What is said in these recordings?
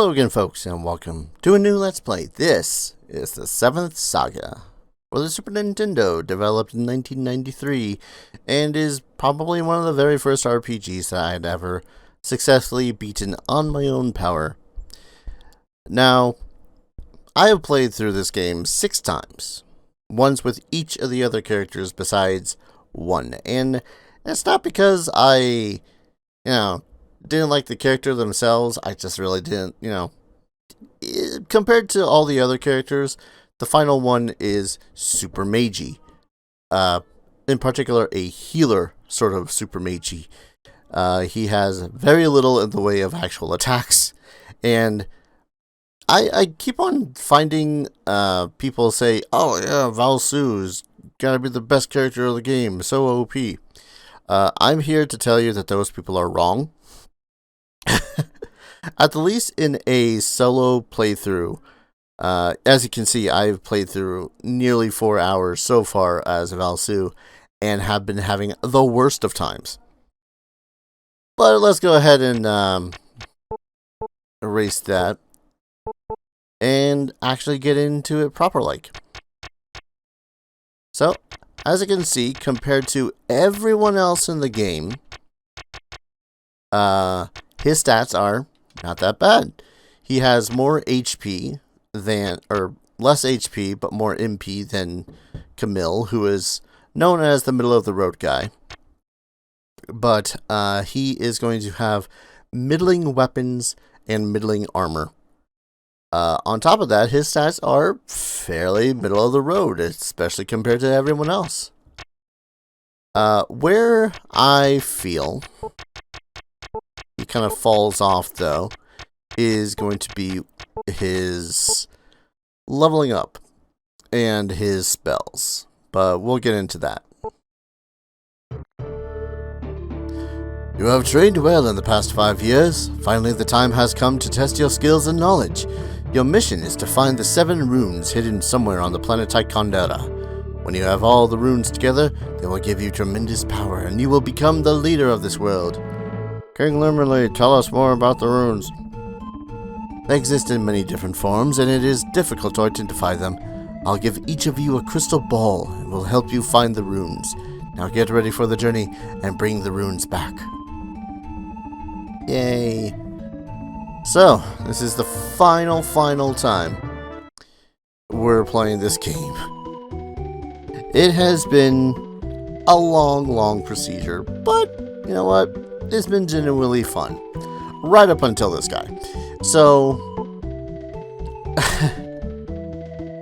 Hello again, folks, and welcome to a new Let's Play. This is the 7th Saga for the Super Nintendo, developed in 1993, and is probably one of the very first RPGs that I had ever successfully beaten on my own power. Now, I have played through this game 6 times, once with each of the other characters besides one, and it's not because I, didn't like the character themselves. I just really didn't, compared to all the other characters, the final one is super magey. In particular, a healer sort of super magey. He has very little in the way of actual attacks, and I keep on finding people say, "Oh yeah, Valsu's gotta be the best character of the game, so OP." I'm here to tell you that those people are wrong. At the least in a solo playthrough, as you can see, I've played through nearly 4 hours so far as Valsu, and have been having the worst of times. But let's go ahead and erase that, and actually get into it proper like. So, as you can see, compared to everyone else in the game, his stats are not that bad. He has more HP or less HP, but more MP than Camille, who is known as the middle of the road guy. But he is going to have middling weapons and middling armor. On top of that, his stats are fairly middle of the road, especially compared to everyone else. Where I feel he kind of falls off, though, is going to be his leveling up and his spells. But we'll get into that. You have trained well in the past 5 years. Finally, the time has come to test your skills and knowledge. Your mission is to find the 7 runes hidden somewhere on the planet Tychondera. When you have all the runes together, they will give you tremendous power, and you will become the leader of this world. King Limmerly, tell us more about the runes. They exist in many different forms, and it is difficult to identify them. I'll give each of you a crystal ball, and will help you find the runes. Now get ready for the journey, and bring the runes back. Yay. So, this is the final time we're playing this game. It has been a long procedure, but you know what? It's been genuinely fun. Right up until this guy. So,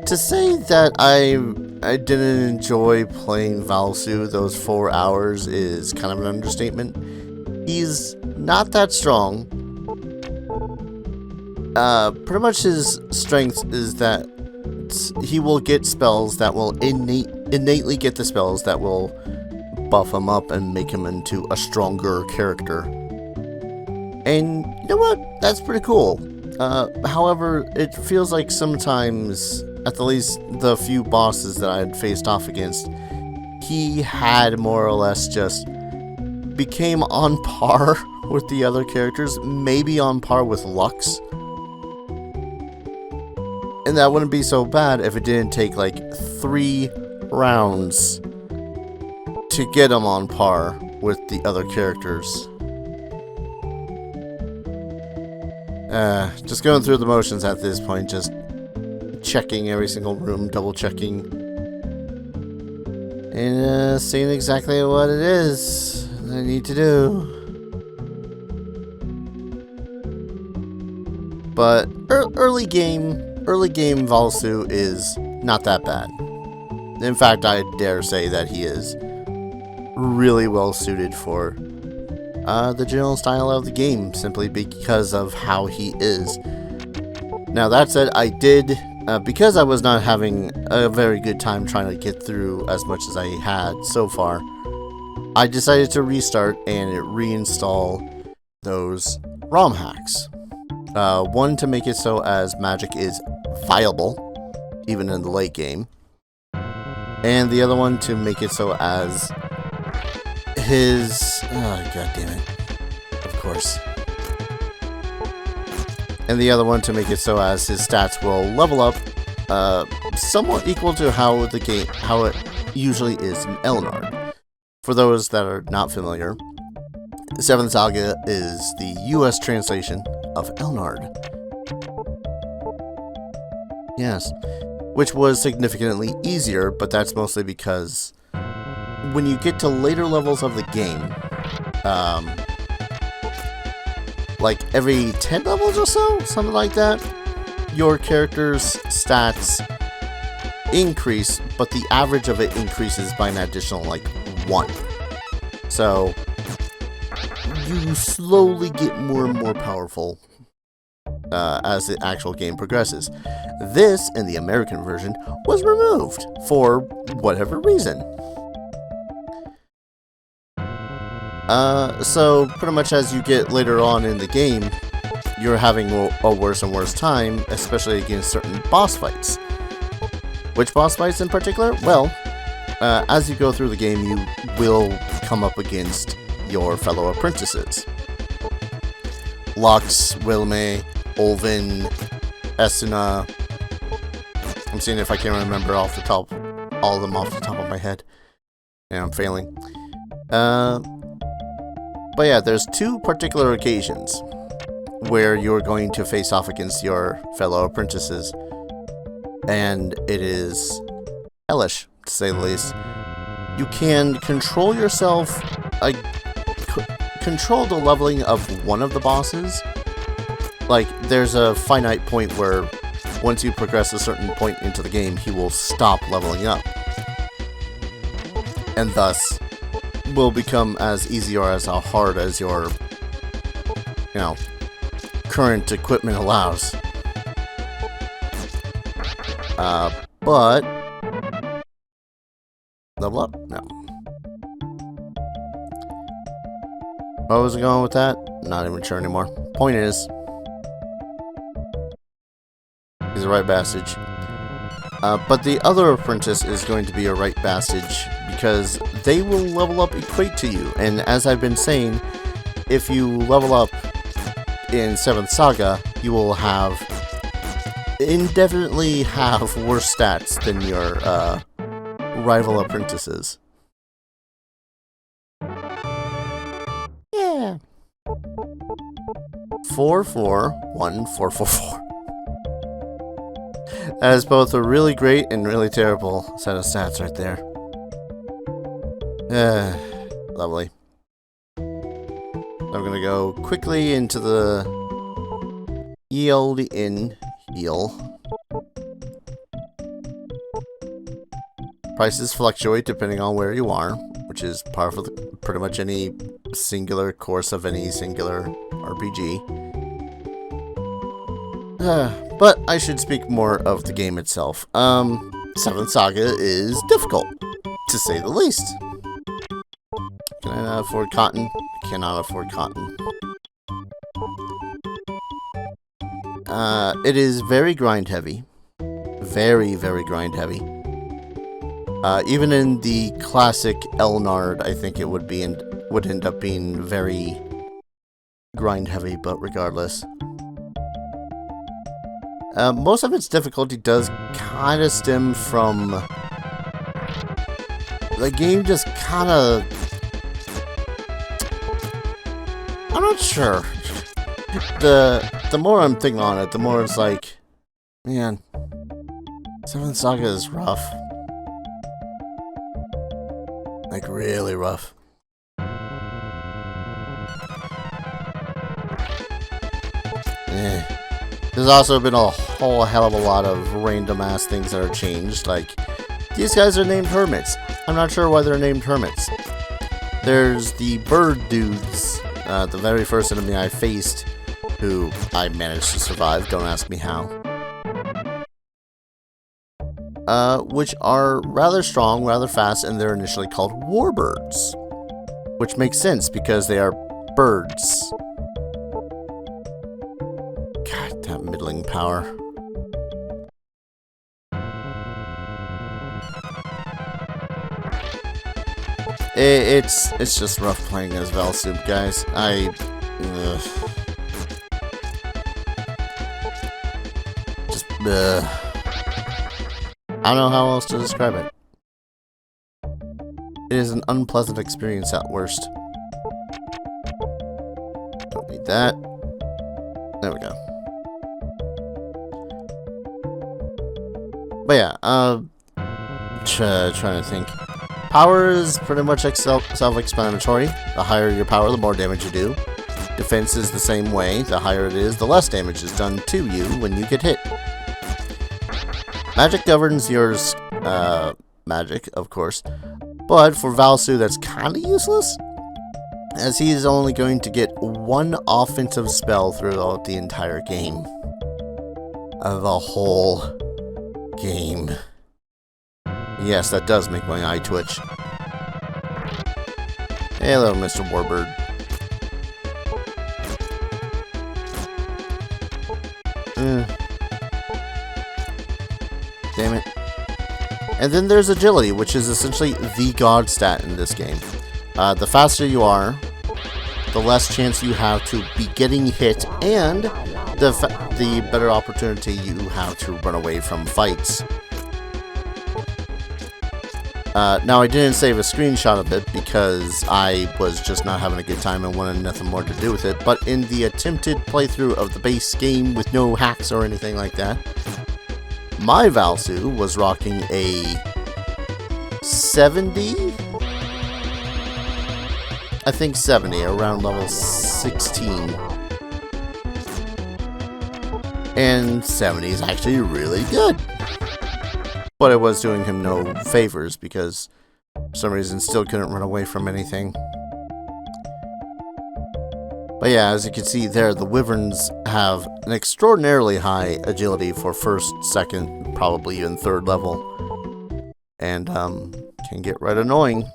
to say that I didn't enjoy playing Valsu those 4 hours is kind of an understatement. He's not that strong. Pretty much his strength is that he will get spells that will innately get the spells that will buff him up and make him into a stronger character. And you know what? That's pretty cool. However, it feels like sometimes, at the least the few bosses that I had faced off against, he had more or less just became on par with the other characters, maybe on par with Lux. And that wouldn't be so bad if it didn't take like 3 rounds to get him on par with the other characters. Just going through the motions at this point, just checking every single room, double checking, and seeing exactly what it is I need to do. But early game Valsu is not that bad. In fact, I dare say that he is really well suited for the general style of the game, simply because of how he is. Now that said, I did, because I was not having a very good time trying to get through as much as I had so far, I decided to restart and reinstall those ROM hacks. One to make it so as magic is viable, even in the late game, and the other one to make it so as his... oh, god damn it. Of course. and the other one to make it so as his stats will level up somewhat equal to how it usually is in Elnard. For those that are not familiar, 7th Saga is the US translation of Elnard. Yes, which was significantly easier, but that's mostly because when you get to later levels of the game, like every 10 levels or so, something like that, your character's stats increase, but the average of it increases by an additional, like, 1. So, you slowly get more and more powerful as the actual game progresses. This, in the American version, was removed for whatever reason. So, pretty much as you get later on in the game, you're having a worse and worse time, especially against certain boss fights. Which boss fights in particular? Well, as you go through the game, you will come up against your fellow apprentices. Lux, Wilme, Olvin, Esuna. I'm seeing if I can remember all of them off the top of my head. Yeah, I'm failing. But yeah, there's 2 particular occasions where you're going to face off against your fellow apprentices. And it is hellish, to say the least. You can control yourself, control the leveling of one of the bosses. Like, there's a finite point where once you progress a certain point into the game, he will stop leveling up. And thus, will become as easy or as hard as your, current equipment allows. But level up? No. Where was I going with that? Not even sure anymore. Point is, he's a right bastard. But the other apprentice is going to be a right bastard because they will level up equate to you. And as I've been saying, if you level up in 7th Saga, you will indefinitely have worse stats than your rival apprentices. Yeah. 4-4-1-4-4-4. That is both a really great and really terrible set of stats right there. Lovely. I'm gonna go quickly into the yield in heal. Prices fluctuate depending on where you are, which is par for pretty much any singular course of any singular RPG. But I should speak more of the game itself. 7th Saga is difficult, to say the least. Can I not afford cotton? I cannot afford cotton. It is very grind heavy. Very, very grind heavy. Even in the classic Elnard, I think it would end up being very grind heavy, but regardless. Most of its difficulty does kind of stem from the game just kind of... I'm not sure. The more I'm thinking on it, the more it's like, man, 7th Saga is rough. Like, really rough. There's also been a whole hell of a lot of random-ass things that are changed, like, these guys are named hermits. I'm not sure why they're named hermits. There's the bird dudes, the very first enemy I faced, who I managed to survive, don't ask me how. Which are rather strong, rather fast, and they're initially called warbirds. Which makes sense, because they are birds. God, that middling power. It's just rough playing as Valsu, guys. I don't know how else to describe it. It is an unpleasant experience at worst. Don't need that. There we go. But yeah, trying to think. Power is pretty much self-explanatory. The higher your power, the more damage you do. Defense is the same way. The higher it is, the less damage is done to you when you get hit. Magic governs your magic, of course. But for Valsu, that's kind of useless, as he is only going to get one offensive spell throughout the entire game. The whole game. Yes, that does make my eye twitch. Hello, Mr. Warbird. Damn it. And then there's agility, which is essentially the god stat in this game. The faster you are, the less chance you have to be getting hit, and the better opportunity you have to run away from fights. Now, I didn't save a screenshot of it because I was just not having a good time and wanted nothing more to do with it, but in the attempted playthrough of the base game with no hacks or anything like that, my Valsu was rocking a 70? I think 70, around level 16. And 70 is actually really good. But it was doing him no favors because for some reason still couldn't run away from anything. But yeah, as you can see there, the wyverns have an extraordinarily high agility for first, second, probably even third level. And can get right annoying.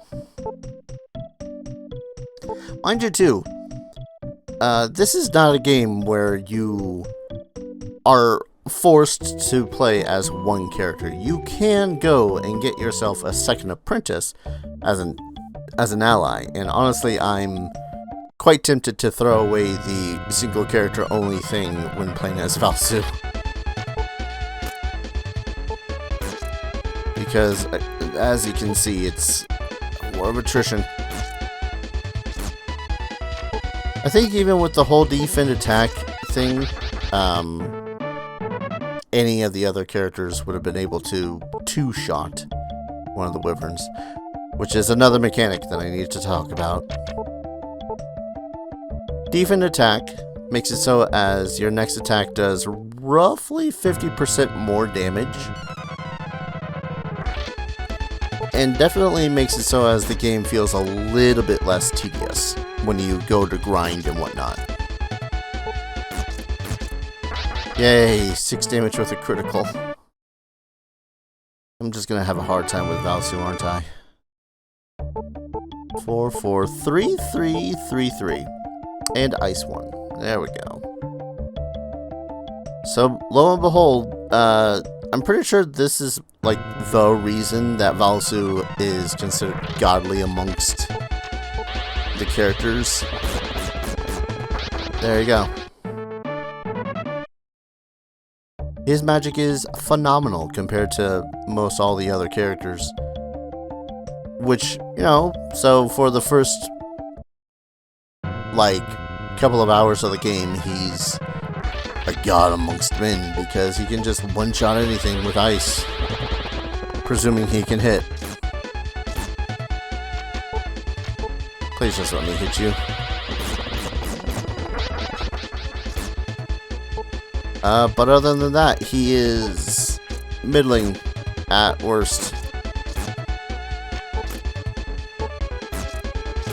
Mind you too, this is not a game where you are forced to play as one character. You can go and get yourself a second apprentice as an ally, and honestly I'm quite tempted to throw away the single character only thing when playing as Valsu. Because as you can see, it's war of attrition. I think even with the whole defend attack thing, any of the other characters would have been able to two-shot one of the wyverns, which is another mechanic that I need to talk about. Defend attack makes it so as your next attack does roughly 50% more damage, and definitely makes it so as the game feels a little bit less tedious when you go to grind and whatnot. Yay, 6 damage with a critical. I'm just gonna have a hard time with Valsu, aren't I? 4, 4, 3, 3, 3, 3. And ice 1. There we go. So, lo and behold, I'm pretty sure this is, like, the reason that Valsu is considered godly amongst the characters. There you go. His magic is phenomenal compared to most all the other characters. Which, you know, so for the first, like, couple of hours of the game, he's a god amongst men because he can just one-shot anything with ice, presuming he can hit. Please just let me hit you. But other than that, he is middling at worst.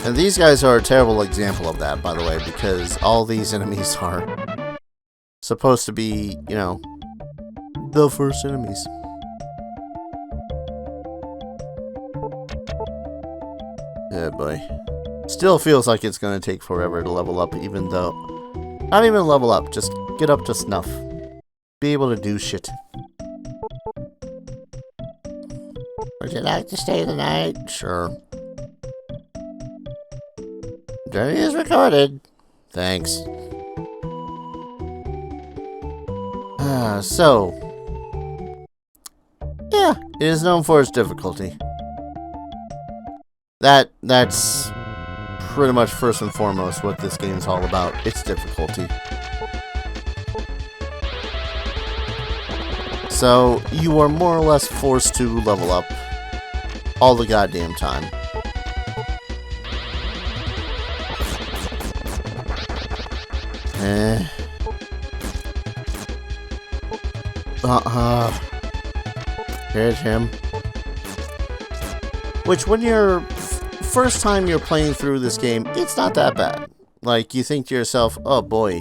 And these guys are a terrible example of that, by the way, because all these enemies are supposed to be, you know, the first enemies. Yeah, boy. Still feels like it's going to take forever to level up, even though... Not even level up, just get up to snuff. Be able to do shit. Would you like to stay the night? Sure. Journey is recorded. Thanks. So, It is known for its difficulty. That's pretty much first and foremost what this game's all about. Its difficulty. So, you are more or less forced to level up all the goddamn time. Hit him. Which, when you're first time you're playing through this game, it's not that bad. Like, you think to yourself, oh boy,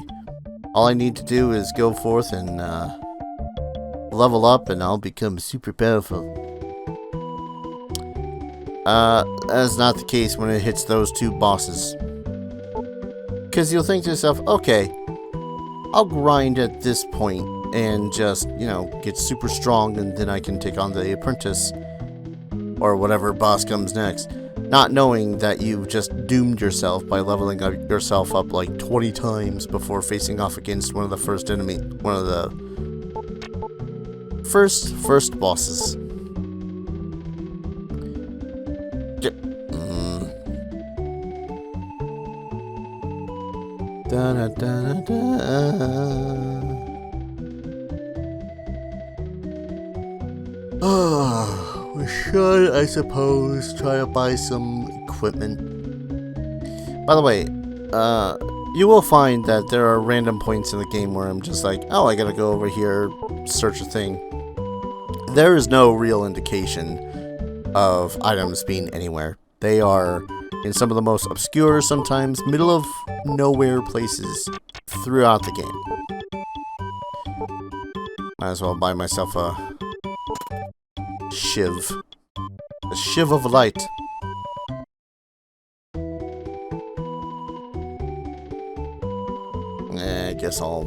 all I need to do is go forth and level up and I'll become super powerful. That's not the case when it hits those two bosses. Because you'll think to yourself, okay, I'll grind at this point and just, you know, get super strong and then I can take on the apprentice or whatever boss comes next. Not knowing that you've just doomed yourself by leveling up yourself up like 20 times before facing off against one of the first bosses. Da, da, da, da, da. We should, I suppose, try to buy some equipment. By the way, you will find that there are random points in the game where I'm just like, oh, I gotta go over here, search a thing. There is no real indication of items being anywhere. They are in some of the most obscure, sometimes middle of nowhere places throughout the game. Might as well buy myself a shiv. A shiv of light. I guess I'll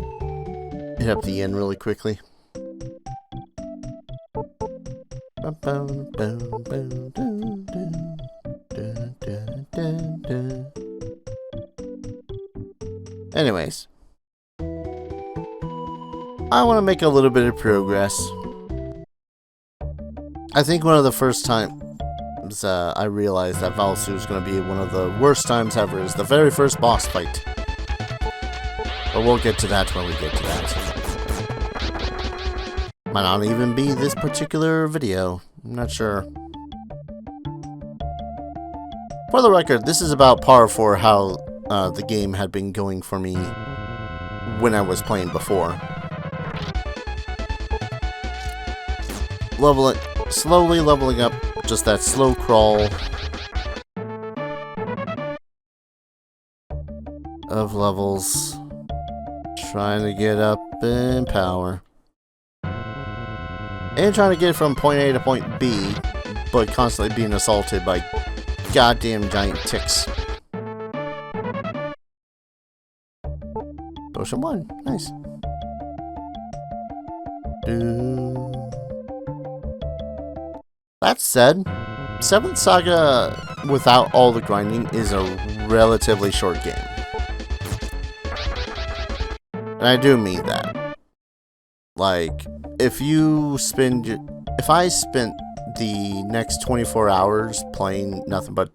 hit up the inn really quickly. Anyways, I want to make a little bit of progress. I think one of the first times I realized that Valsu is going to be one of the worst times ever is the very first boss fight. But we'll get to that when we get to that. Might not even be this particular video. I'm not sure. For the record, this is about par for how the game had been going for me when I was playing before. Slowly leveling up, just that slow crawl of levels, trying to get up in power, and trying to get from point A to point B, but constantly being assaulted by goddamn giant ticks. Potion 1, nice. That said, 7th Saga without all the grinding is a relatively short game. And I do mean that. Like, if I spent the next 24 hours playing nothing but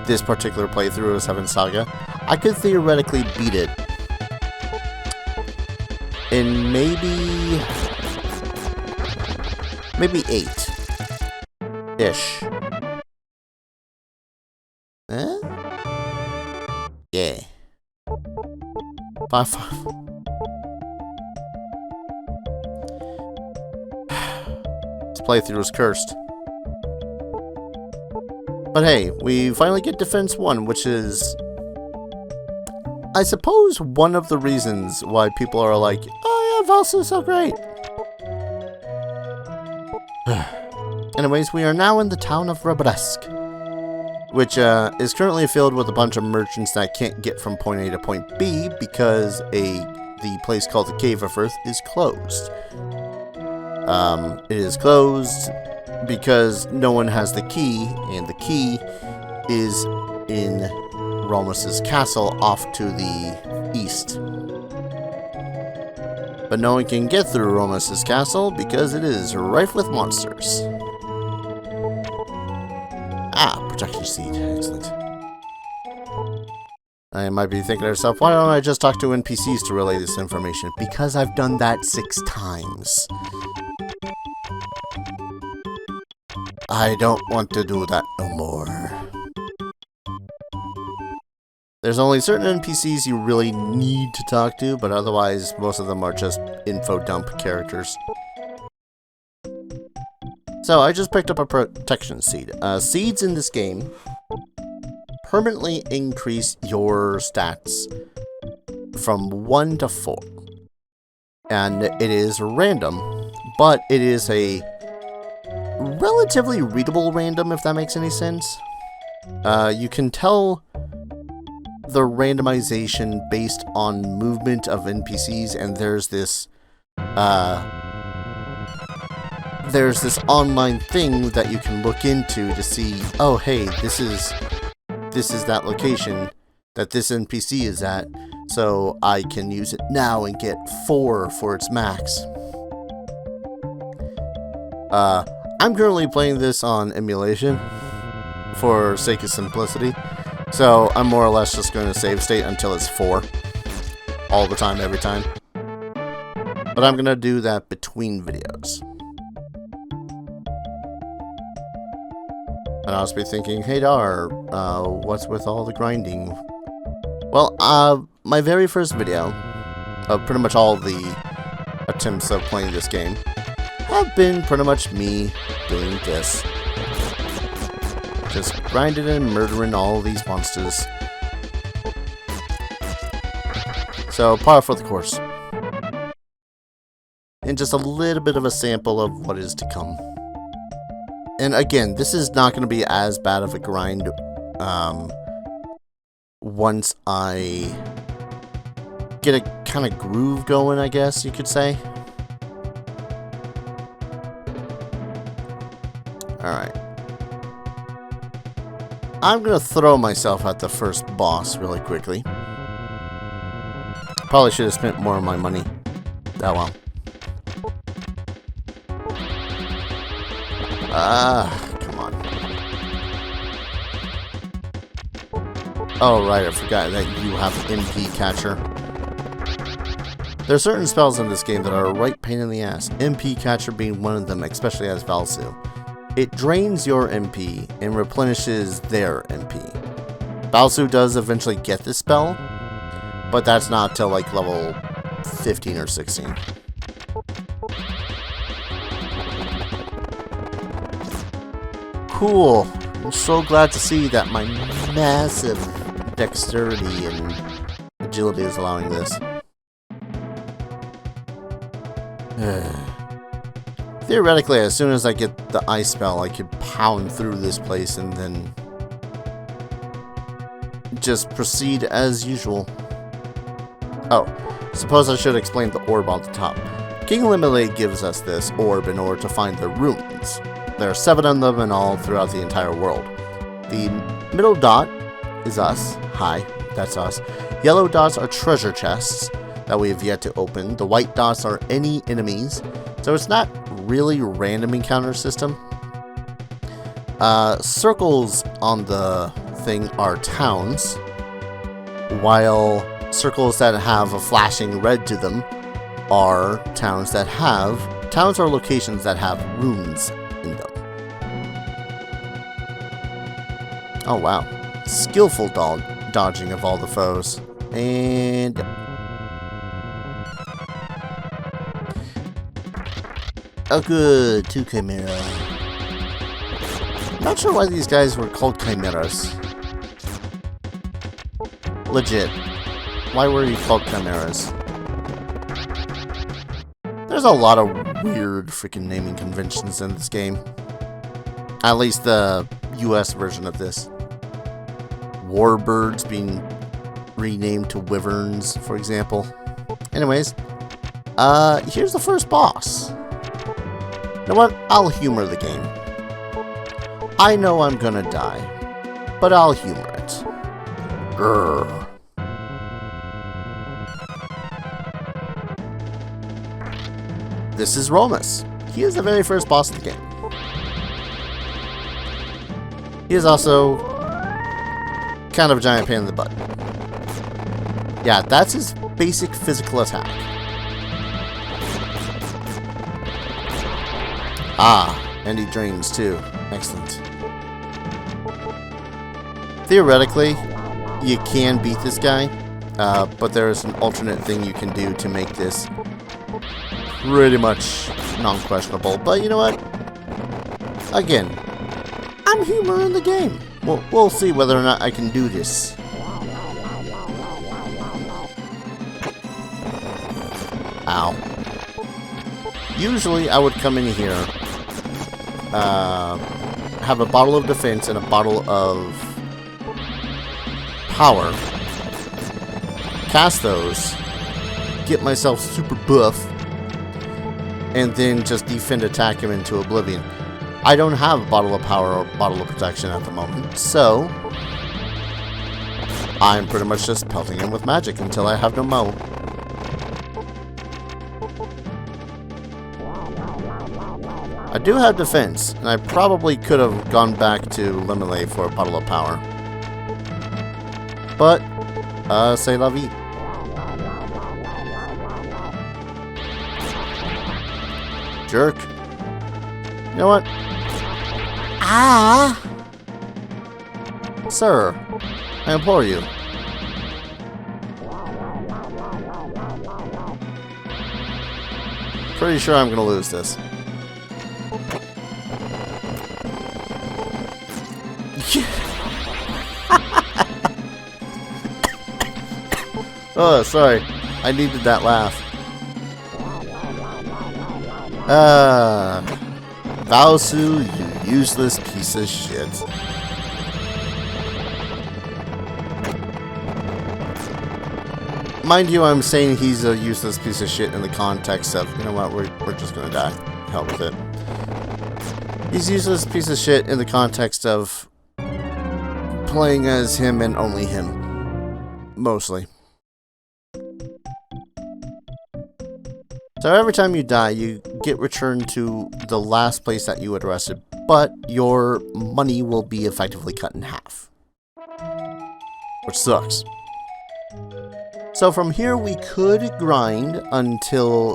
this particular playthrough of 7th Saga, I could theoretically beat it in maybe 8-ish. Yeah. 5. This playthrough is cursed. But hey, we finally get Defense 1, which is, I suppose, one of the reasons why people are like, oh yeah, Valsu is so great. Anyways, we are now in the town of Robresk, which is currently filled with a bunch of merchants that can't get from point A to point B because the place called the Cave of Earth is closed. It is closed because no one has the key, and the key is in Romus's castle off to the east. but no one can get through Romus's castle because it is rife with monsters. Ah, protection seed. Excellent. I might be thinking to yourself, why don't I just talk to NPCs to relay this information? Because I've done that 6 times. I don't want to do that no more. There's only certain NPCs you really need to talk to, but otherwise, most of them are just info dump characters. So, I just picked up a protection seed. Seeds in this game permanently increase your stats from 1 to 4. And it is random, but it is a relatively readable random, if that makes any sense. You can tell the randomization based on movement of NPCs, and there's this online thing that you can look into to see, oh hey, this is that location that this NPC is at, so I can use it now and get 4 for its max. I'm currently playing this on emulation for sake of simplicity. So, I'm more or less just going to save state until it's 4. All the time, every time. But I'm going to do that between videos. And I'll just be thinking, hey Dar, what's with all the grinding? Well, my very first video of pretty much all the attempts of playing this game have been pretty much me doing this. Just grinding and murdering all these monsters. So, par for the course. And just a little bit of a sample of what is to come. And again, this is not going to be as bad of a grind once I get a kind of groove going, I guess you could say. Alright. I'm going to throw myself at the first boss really quickly. Probably should have spent more of my money. Oh well. Come on. Oh, right, I forgot that you have MP Catcher. There are certain spells in this game that are a right pain in the ass. MP Catcher being one of them, especially as Valsu. It drains your MP and replenishes their MP. Valsu does eventually get this spell, but that's not till like level 15 or 16. Cool. I'm so glad to see that my massive dexterity and agility is allowing this. Theoretically, as soon as I get the ice spell, I could pound through this place and then just proceed as usual. Oh, suppose I should explain the orb on the top. King Lemonade gives us this orb in order to find the runes. There are 7 of them in all throughout the entire world. The middle dot is us. Hi, that's us. Yellow dots are treasure chests that we have yet to open. The white dots are any enemies. So it's not really a random encounter system. Circles on the thing are towns, while circles that have a flashing red to them are towns or locations that have runes in them. Oh wow. Skillful dodging of all the foes. And oh good, 2 Chimera. Not sure why these guys were called Chimeras. Legit. Why were you called Chimeras? There's a lot of weird freaking naming conventions in this game. At least the US version of this. Warbirds being renamed to Wyverns, for example. Anyways, here's the first boss. You know what? I'll humor the game. I know I'm gonna die, but I'll humor it. Grrr. this is Romus. He is the very first boss of the game. He is also kind of a giant pain in the butt. Yeah, that's his basic physical attack. Ah, and he drains too. Excellent. Theoretically, you can beat this guy, but there is an alternate thing you can do to make this pretty much non-questionable. But you know what? Again, I'm humoring the game. We'll see whether or not I can do this. Ow. Usually I would come in here, have a bottle of defense and a bottle of power, cast those, get myself super buff, and then just defend attack him into oblivion. I don't have a bottle of power or bottle of protection at the moment, so I'm pretty much just pelting him with magic until I have no mo. I do have defense, and I probably could have gone back to Limele for a bottle of power. But, c'est la vie. Jerk. You know what? Ah! Sir, I implore you. Pretty sure I'm gonna lose this. Oh, sorry. I needed that laugh. Valsu, you useless piece of shit. Mind you, I'm saying he's a useless piece of shit in the context of, you know what, we're just gonna die. Hell with it. He's a useless piece of shit in the context of playing as him and only him. Mostly. So every time you die, you get returned to the last place that you had rested, but your money will be effectively cut in half. Which sucks. So from here, we could grind until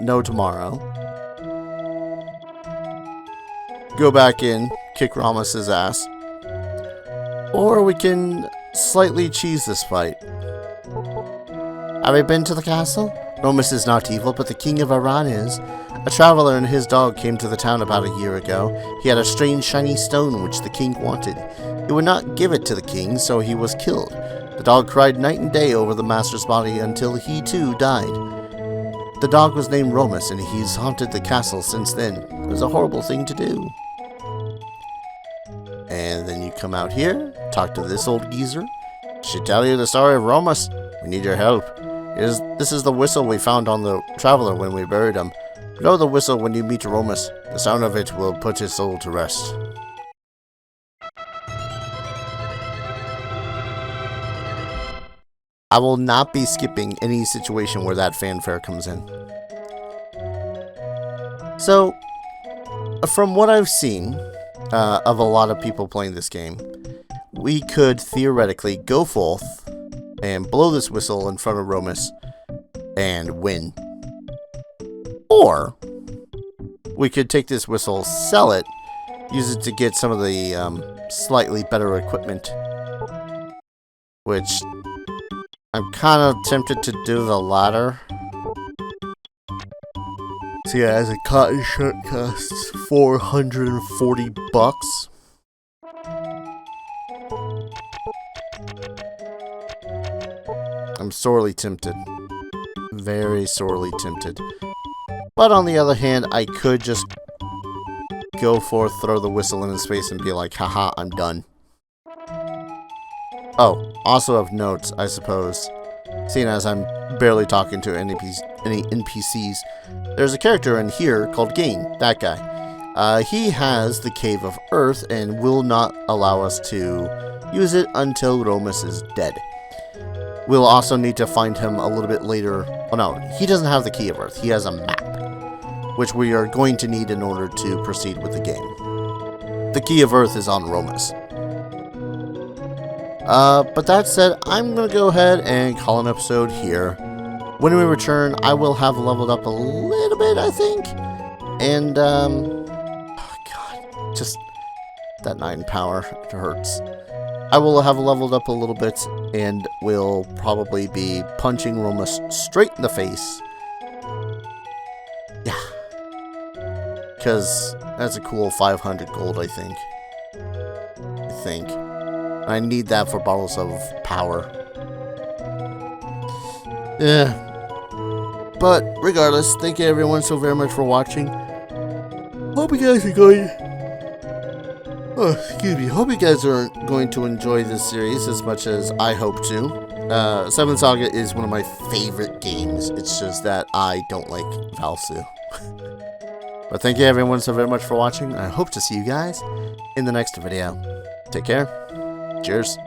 no tomorrow. Go back in, kick Ramus's ass. Or we can slightly cheese this fight. Have you been to the castle? Romus is not evil, but the king of Iran is. A traveler and his dog came to the town about a year ago. He had a strange shiny stone which the king wanted. He would not give it to the king, so he was killed. The dog cried night and day over the master's body until he too died. The dog was named Romus, and he's haunted the castle since then. It was a horrible thing to do. And then you come out here, talk to this old geezer. She tell you the story of Romus. We need your help. This is the whistle we found on the traveler when we buried him. Blow the whistle when you meet Romus. The sound of it will put his soul to rest. I will not be skipping any situation where that fanfare comes in. So, from what I've seen of a lot of people playing this game, we could theoretically go forth and blow this whistle in front of Romus and win. Or we could take this whistle, sell it, use it to get some of the slightly better equipment, which I'm kind of tempted to do the latter. So yeah, as a cotton shirt costs $440. I'm sorely tempted. Very sorely tempted. But on the other hand, I could just go forth, throw the whistle in his face, and be like, haha, I'm done. Oh, also of note, I suppose, seeing as I'm barely talking to any NPCs, there's a character in here called Gain, that guy. He has the Cave of Earth and will not allow us to use it until Romus is dead. We'll also need to find him a little bit later. Oh no, he doesn't have the Key of Earth. He has a map. which we are going to need in order to proceed with the game. The key of Earth is on Romus. But that said, I'm going to go ahead and call an episode here. When we return, I will have leveled up a little bit, I think. And, oh god, just that 9 power, it hurts. I will have leveled up a little bit, and will probably be punching Romus straight in the face. Yeah. Because that's a cool 500 gold, I think. I need that for bottles of power. Yeah. But regardless, thank you everyone so very much for watching. Hope you guys are going. Oh, excuse me. Hope you guys are going to enjoy this series as much as I hope to. 7th Saga is one of my favorite games. It's just that I don't like Valsu. But thank you everyone so very much for watching. I hope to see you guys in the next video. Take care. Cheers.